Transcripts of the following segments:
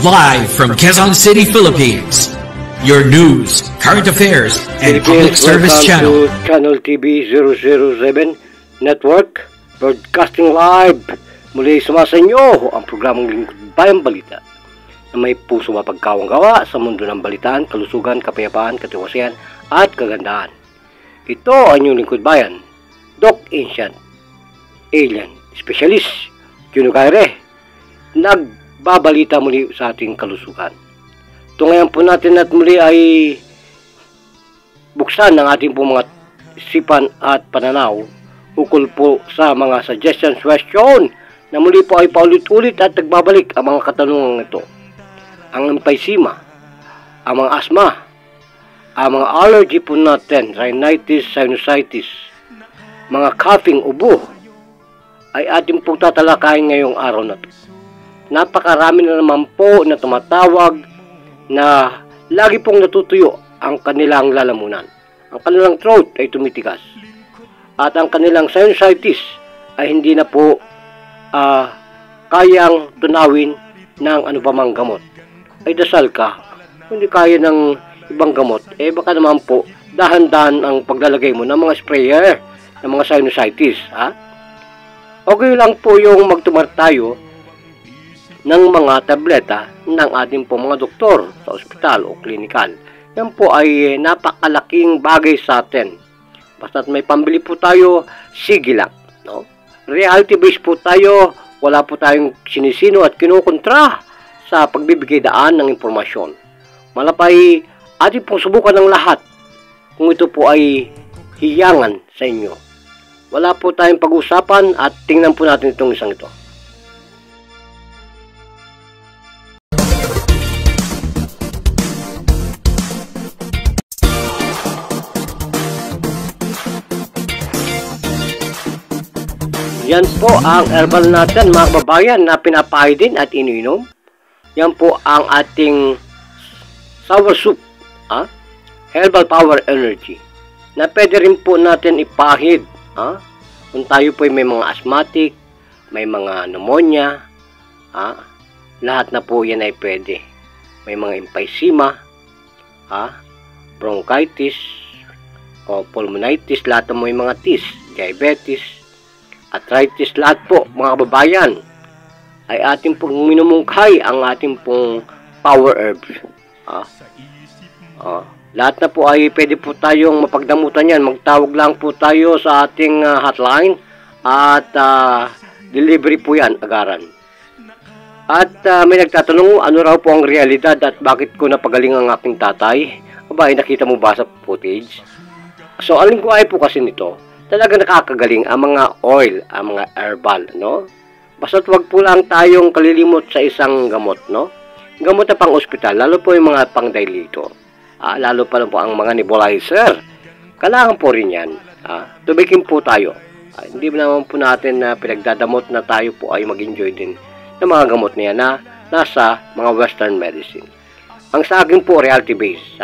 Live from Quezon City, Philippines. Your news, current affairs, and public service channel. To Channel TV 007 Network, broadcasting live. Muli sumasa inyo ang programang Lingkod Bayang Balita na may puso mapagkawang-gawa sa mundo ng balitaan, kalusugan, kapayapaan, katiwasian at kagandahan. Ito ang inyong Lingkod Bayan, Doc Ancient, Alien Specialist, Juno Kaire, nagbabalita muli sa ating kalusugan. Tungayan po natin at muli ay buksan ng ating po mga isipan at pananaw ukol po sa mga suggestions, question na muli po ay paulit-ulit at nagbabalik ang mga katanungan ito. Ang emphysema, ang mga asthma, ang mga allergy po natin, rhinitis, sinusitis, mga coughing, ubo, ay ating pong tatalakayin ngayong araw na ito. Napakarami na naman po na tumatawag na lagi pong natutuyo ang kanilang lalamunan. Ang kanilang throat ay tumitigas. At ang kanilang sinusitis ay hindi na po kayang tunawin ng ano pa mang gamot. Ay dasal ka. Kung hindi kaya ng ibang gamot, baka naman po dahan-dahan ang paglalagay mo ng mga sprayer ng mga sinusitis. Okay lang po yung magtumar tayo ng mga tableta ng ating po mga doktor sa ospital o klinikal. Yan po ay napakalaking bagay sa atin. Basta't may pambili po tayo, sige lang. No? Reality based po tayo, wala po tayong sinisino at kinukontra sa pagbibigay daan ng impormasyon. Malapay, ating pong subukan ng lahat kung ito po ay hiyangan sa inyo. Wala po tayong pag-usapan at tingnan po natin itong isang ito. Yan po ang herbal natin mga kababayan na pinapahay din at iniinom. Yan po ang ating sour soup, Herbal Power Energy, na pwede rin po natin ipahid. Kung tayo po ay may mga asthmatic, may mga pneumonia, lahat na po yan ay pwede. May mga emphysema, bronchitis, o pulmonitis, lahat na mo yung mga tis, diabetes, arthritis, lahat po mga kababayan ay ating pong minumungkay ang ating pong power herbs. Lahat na po ay pwede po tayong mapagdamutan yan. Magtawag lang po tayo sa ating hotline at delivery po yan agaran. At may nagtatanong ano raw po ang realidad at bakit ko napagaling ang aking tatay. Aba, nakita mo ba sa footage? So alin ko ay po kasi nito, talaga nakakagaling ang mga oil, ang mga herbal, no? Basta't wag po lang tayong kalilimot sa isang gamot, no? Gamot na pang ospital, lalo po yung mga pang dilator. Lalo pa lang po ang mga nebulizer. Kailangan po rin yan. Tubikin po tayo. Hindi naman po natin na pinagdadamot na tayo po ay mag-enjoy din ng mga gamot niya na nasa mga western medicine. Ang sa akin po, reality based.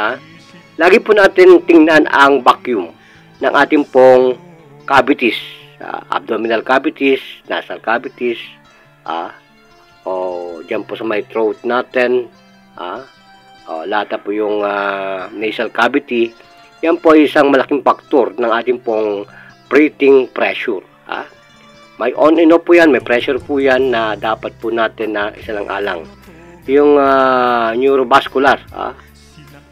Lagi po natin tingnan ang vacuum ng ating pong cavities, abdominal cavities, nasal cavities, o dyan po sa may throat natin, lahat po yung nasal cavity. Yan po ay isang malaking faktor ng ating pong breathing pressure. May on and off po yan, may pressure po yan na dapat po natin na isalang-alang. Yung neurovascular,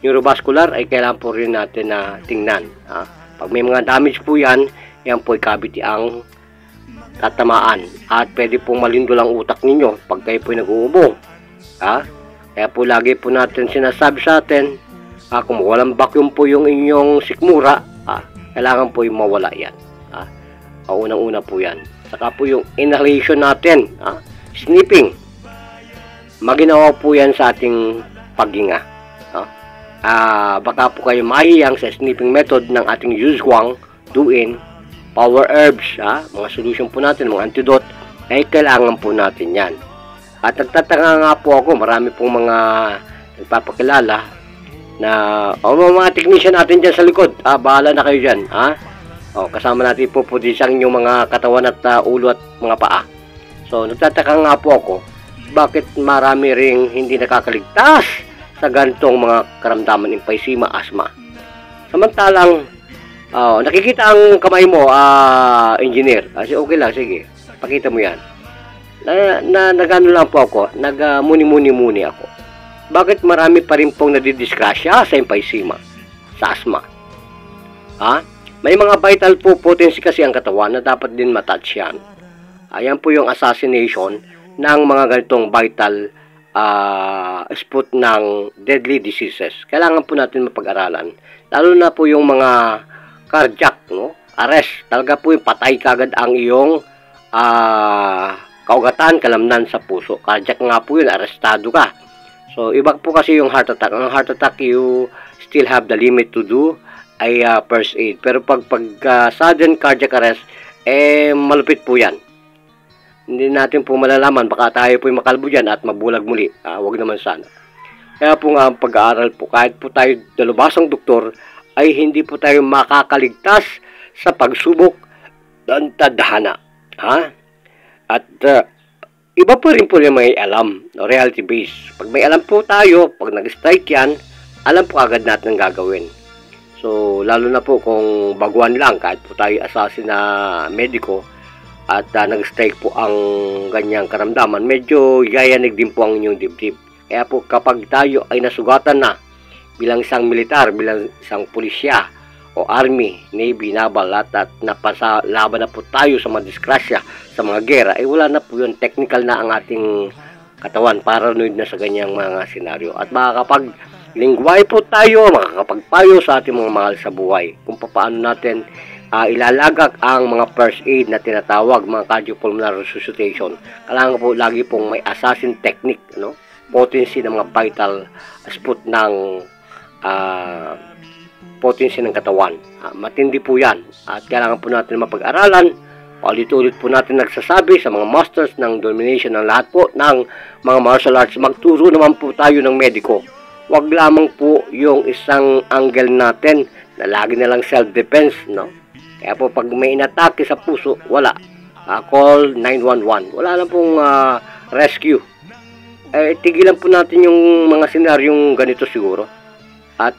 neurovascular ay kailangan po rin natin na tingnan. Pag may mga damage po yan, yan po ay cavity ang tatamaan. At pwede pong malindol ang utak ninyo pag kayo po nag-uubo. Kaya po lagi po natin sinasabi sa atin, kung walang vacuum po yung inyong sikmura, kailangan po yung mawala yan. Unang-una po yan. Saka po yung inhalation natin, sniffing. Maginawa po yan sa ating paghinga. Baka po kayo mahiyang sa sniffing method ng ating Yuzhuang, Duin, power herbs, mga solution po natin, mga antidote, ay kailangan po natin yan. At nagtataka nga po ako, marami pong mga nagpapakilala na mga technician natin dyan sa likod, bahala na kayo dyan, kasama natin po po din sa inyong mga katawan at ulo at mga paa. So nagtataka nga po ako bakit marami ring hindi nakakaligtas sa ganitong mga karamdaman, emphysema, asthma. Samantalang, nakikita ang kamay mo, engineer. Okay lang, sige. Pakita mo yan. Nagano lang po ako, nagmuni-muni ako. Bakit marami pa rin pong nadidisgrasya sa emphysema, sa asthma? May mga vital po potency kasi ang katawan na dapat din matouch yan. Ayan po yung assassination ng mga ganitong vital spot ng deadly diseases. Kailangan po natin mapag-aralan. Lalo na po yung mga cardiac, no? Arrest. Talaga po yung patay kagad ang iyong kaugatan, kalamnan sa puso. Cardiac nga po yun, arrestado ka. So, iba po kasi yung heart attack. Ang heart attack, you still have the limit to do ay first aid. Pero pag sudden cardiac arrest, malupit po yan. Hindi natin po malalaman, baka tayo po yung makalbo dyan at mabulag muli. Wag naman sana. Kaya po nga ang pag-aaral po, kahit po tayo dalubhasang doktor, ay hindi po tayo makakaligtas sa pagsubok ng tadhana. At iba pa rin po yung may alam, reality based. Pag may alam po tayo, pag nag-strike yan, alam po agad natin ang gagawin. So, lalo na po kung baguhan lang, kahit po tayo assassin na mediko, at nag-strike po ang ganyang karamdaman, medyo yayanig din po ang inyong dibdib. Kaya po kapag tayo ay nasugatan na bilang isang militar, bilang isang pulisya o army, navy, naval, at napasalaban na po tayo sa mga disgrasya, sa mga gera, wala na po yun. Technical na ang ating katawan, paranoid na sa ganyang mga senaryo. At makakapaglingway po tayo, makakapagpayo sa ating mga mahal sa buhay kung paano natin ilalagak ang mga first aid na tinatawag, mga cardiopulmonary resuscitation. Kailangan po lagi pong may assassin technique, no? Potency ng mga vital spot ng potency ng katawan. Matindi po yan. At kailangan po natin mapag-aralan. Paulit-ulit po natin nagsasabi sa mga masters ng domination ng lahat po ng mga martial arts. Magturo naman po tayo ng mediko. Huwag lamang po yung isang angle natin na lagi na lang self-defense, no? Kaya po pag may inatake sa puso, wala. Call 911. Wala lang pong rescue. Tigilan po natin yung mga senaryong ganito siguro. At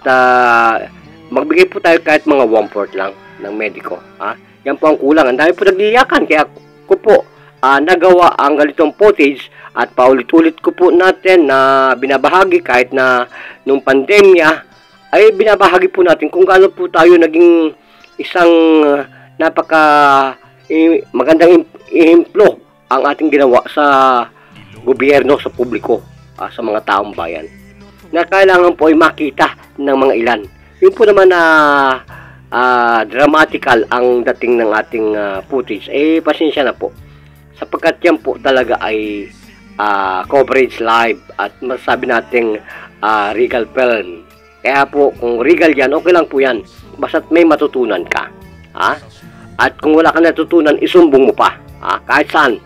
magbigay po tayo kahit mga 1/4 lang ng mediko. Yan po ang kulang. Ang dami po nagiyakan. Kaya ko po nagawa ang ganitong footage at paulit-ulit ko po natin na binabahagi kahit na nung pandemya ay binabahagi po natin kung gaano po tayo naging isang magandang ehemplo ang ating ginawa sa gobyerno, sa publiko, sa mga taong bayan, na kailangan po ay makita ng mga ilan. Yun po naman na dramatical ang dating ng ating footage, pasensya na po, sapagkat yan po talaga ay coverage live at masasabi nating regal film. Kaya po, kung regal yan, okay lang po yan. Basta't may matutunan ka. At kung wala ka natutunan, isumbong mo pa. Kahit saan.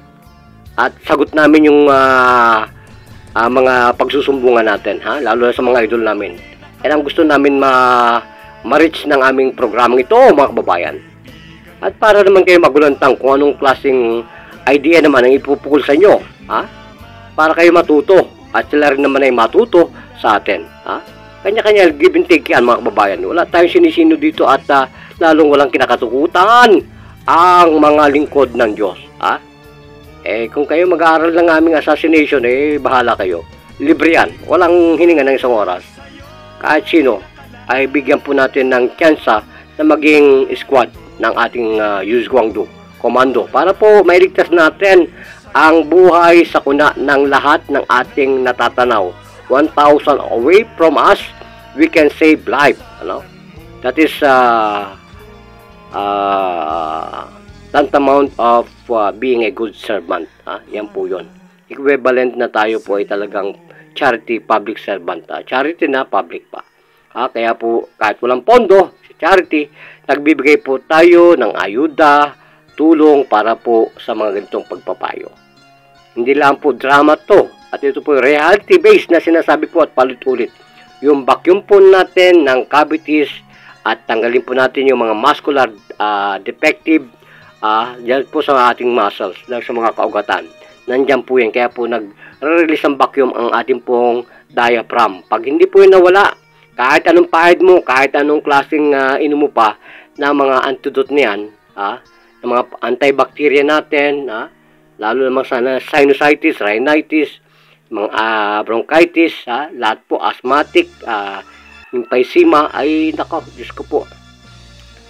At sagot namin yung mga pagsusumbungan natin. Lalo na sa mga idol namin. Yan ang gusto namin ma-reach ng aming programang ito, mga kababayan. At para naman kayo magulantang kung anong klaseng idea naman ang ipupukol sa inyo. Para kayo matuto. At sila rin naman ay matuto sa atin. Kanya-kanya give and take yan, mga kababayan. Wala tayong sinisino dito at lalong walang kinakatukutan ang mga lingkod ng Diyos. Kung kayo mag-aaral ng aming assassination, bahala kayo. Libre yan. Walang hininga ng isang oras. Kahit sino ay bigyan po natin ng tsansa na maging squad ng ating Yus Guangdu Commando para po mailigtas natin ang buhay sa kuna ng lahat ng ating natatanaw. 1,000 away from us, we can save life. That is tantamount of being a good servant. Yan po yun. Equivalent na tayo po ay talagang charity public servant. Charity na public pa. Kaya po kahit walang pondo, charity, nagbibigay po tayo ng ayuda, tulong para po sa mga ganitong pagpapayo. Hindi lang po drama to. At ito po reality based na sinasabi po at palit-ulit. Yung vacuum po natin ng cavities at tanggalin po natin yung mga muscular defective dyan po sa ating muscles, sa mga kaugatan. Nandyan po yan. Kaya po release ng vacuum ang ating pong diaphragm. Pag hindi po yun nawala, kahit anong pahid mo, kahit anong klaseng inom mo pa na mga antidote niyan, ng mga antibacteria natin, lalo namang sa sinusitis, rhinitis, mga bronchitis, lahat po, asthmatic, emphysema, ay nako, Diyos ko po.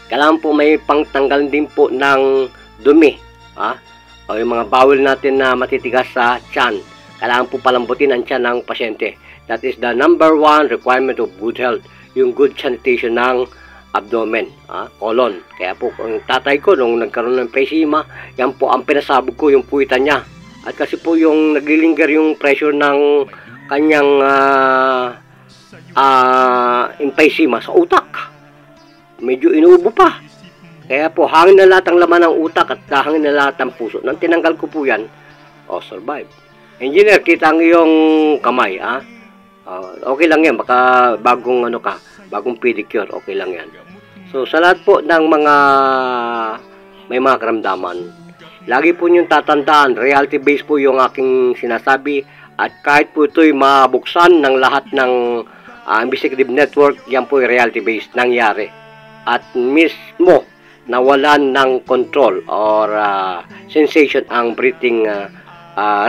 Kailangan po may pangtanggal din po ng dumi, o yung mga bowel natin na matitigas sa tiyan. Kailangan po palambutin ang tiyan ng pasyente. That is the number 1 requirement of good health, yung good sanitation ng abdomen, colon. Kaya po, ang tatay ko, nung nagkaroon ng emphysema, yan po ang pinasabog ko, yung puwitan niya. At kasi po yung naglilinger yung pressure ng kanyang emphysema sa utak. Medyo inuubo pa. Kaya po, hangin na lahat ang laman ng utak at hangin na lahat ang puso. Nang tinanggal ko po yan, survive. Engineer, kita ang iyong kamay, okay lang yan, baka bagong bagong pedicure, okay lang yan. So, sa lahat po ng mga may mga karamdaman, lagi po niyong tatandaan, reality based po yung aking sinasabi, at kahit po ito'y mabuksan ng lahat ng investigative network, yan po yung reality based nangyari. At mismo, nawalan ng control or sensation ang breathing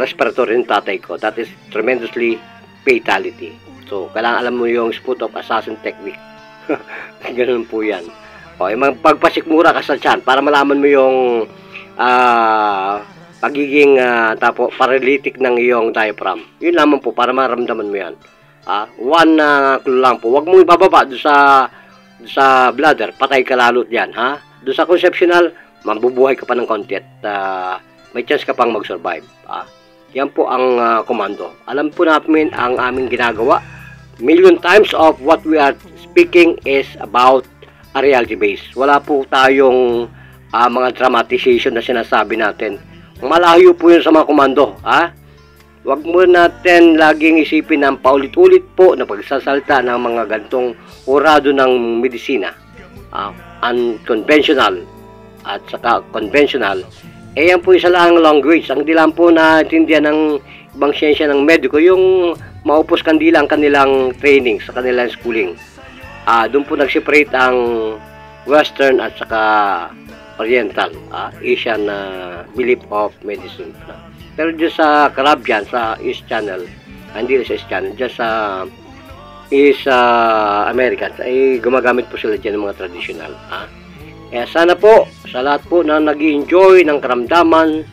respiratory ng tatay ko. That is tremendously fatality. So, kailangan alam mo yung spot of assassin technique. Ganun po yan. O, yung pagpasikmura ka sa tiyan para malaman mo yung pagiging paralytic ng iyong diaphragm. Yun lamang po para maramdaman mo yan. One clue lang po. Huwag mo ibababa doon sa bladder. Patay ka lalo yan. Doon sa conceptional, mabubuhay ka pa ng konti at may chance ka pang mag-survive. Yan po ang komando. Alam po namin ang aming ginagawa. Million times of what we are speaking is about a reality base. Wala po tayong mga dramatization na sinasabi natin. Malayo po yun sa mga komando. Huwag mo natin laging isipin ng paulit-ulit po na pagsasalta ng mga gantong orado ng medisina. Unconventional at saka conventional. Yan po isa lang language. Ang di lang po naintindihan ng ibang siyensya ng mediko, yung maupos kandila ang kanilang training sa kanilang schooling. Doon po nag-separate ang Western at saka Oriental, Asian belief of medicine. Pero dyan sa Caribbean, sa East Channel, hindi sa East Channel, dyan sa East Americans, ay gumagamit po sila dyan ng mga traditional. Kaya sana po, sa lahat po na nag-enjoy ng karamdaman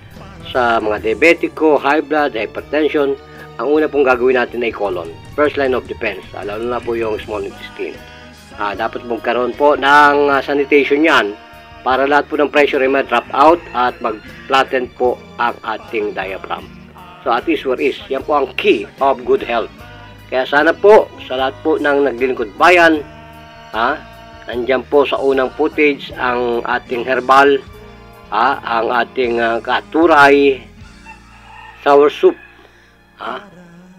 sa mga diabetiko, high blood, hypertension, ang una pong gagawin natin ay colon. First line of defense, lalo na po yung small intestine. Dapat magkaroon po ng sanitation yan para lahat po ng pressure ay ma-drop out at mag-flatten po ang ating diaphragm. So at least where is, yan po ang key of good health. Kaya sana po, sa lahat po ng naglilingkod bayan, andyan po sa unang footage ang ating herbal, ang ating katuray, sour soup,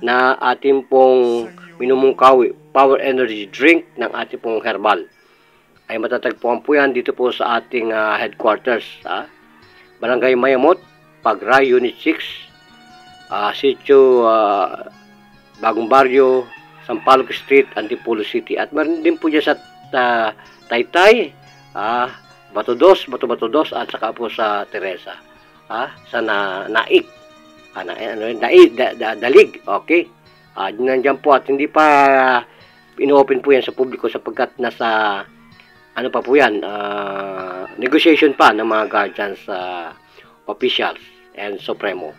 na ating pong minumungkawi, power energy drink ng ating pong herbal. Ay matatagpuan po yan dito po sa ating headquarters, Barangay Mayamot, Pagray, Unit 6, Sitio Bagong Barrio, Sampaloc Street, Antipolo City. At meron din po dyan sa Taytay, Bato 2, Bato 2, at saka po sa Teresa, sa Naik, Dalig, okay. Nandiyan po at hindi pa ino-open po yan sa publiko sapagkat nasa ano pa po yan, negotiation pa ng mga guardians, officials and Supremo.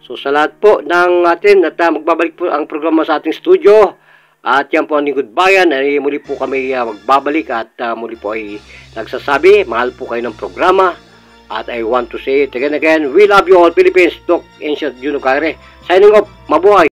So sa lahat po ng atin at magbabalik po ang programa sa ating studio. At yan po ang Lingkod Bayan, ay muli po kami magbabalik at muli po ay nagsasabi, mahal po kayo ng programa. At I want to say it again, we love you all Philippines. Doc Ancient Juno Caire, signing off, mabuhay!